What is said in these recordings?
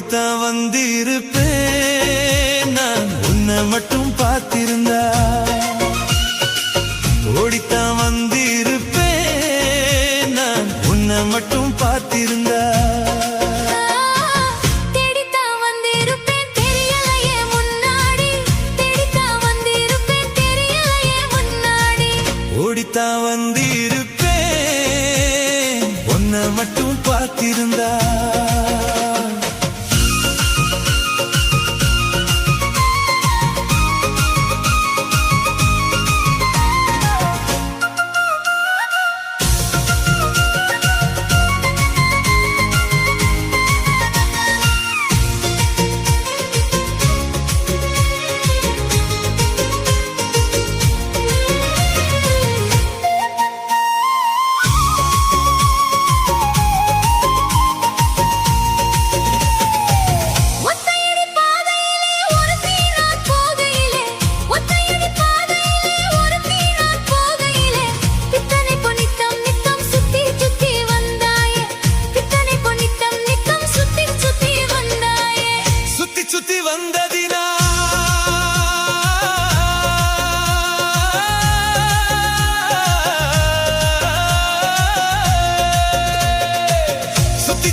ஓடித்தான் வந்திருப்பேன் நான் உன்னை மட்டும் பார்த்திருந்தா. ஓடித்தான் வந்திருப்பேன் நான் உன்னை மட்டும் பார்த்திருந்தா. ஓடித்தான் வந்திருப்பேன் உன்னை மட்டும் பார்த்திருந்தா.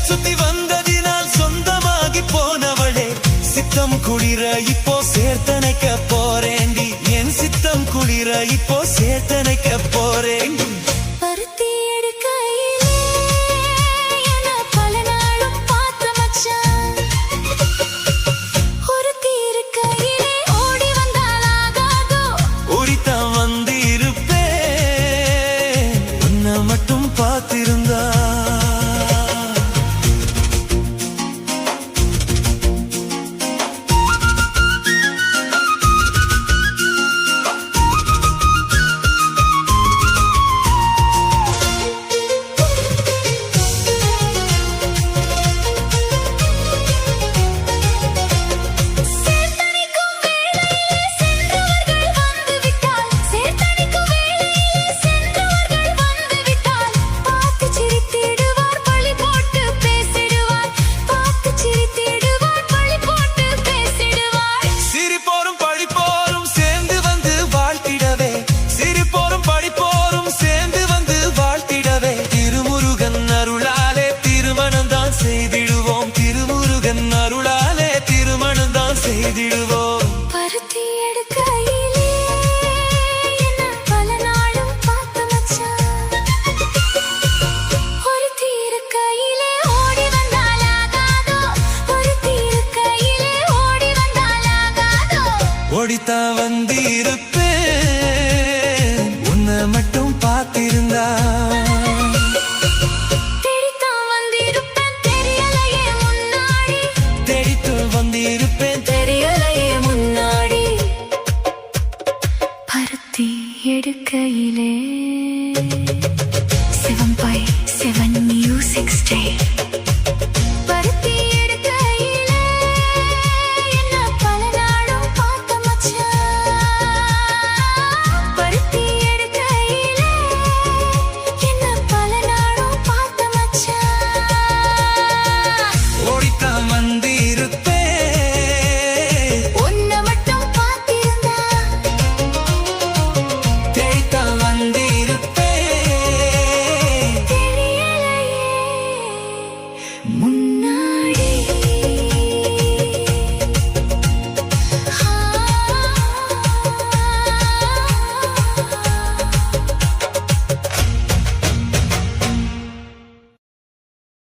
சுத்தி வந்ததினால் சொந்தமாகி போனவளே, சித்தம் குளிர இப்போ சேர்த்தனைக்க போறேண்டி. என் சித்தம் குளிர இப்போ சேர்த்தனைக்க போறேண்டி. பருத்தி எடுக்கையிலே என பல நாளும் பார்த்த மச்சான். ஒருத்தி இருக்கையிலே ஓடி வந்தால் ஆகாதோ. ஓடித்தான் வந்திருப்பேன் உன்னை மட்டும் பார்த்திருந்தா. அருளாலே திருமணம் தான் செய்திடுவோம். பருத்தி எடுக்கையிலே என்ன பல நாளும் பார்த்த மச்சான். ஒருத்தி இருக்கையிலே ஓடி வந்தால் ஆகாதோ. ஒருத்தி இருக்கையிலே ஓடி வந்தால் ஆகாதோ. ஓடித்தான் வந்திருப்பேன் உன்னை மட்டும் பார்த்திருந்தா. வந்திருப்பேன் தெரியலையே முன்னாடி. பருத்தி எடுக்கையிலே 7/7 Music Style. பருத்தி எடுக்கையிலே என்ன பல நாளும் பார்த்த மச்சான். பருத்தி எடுக்கையிலே என்ன பல நாளும் பார்த்த மச்சான். ஓடித்தான் வந்திருப்பேன் முன்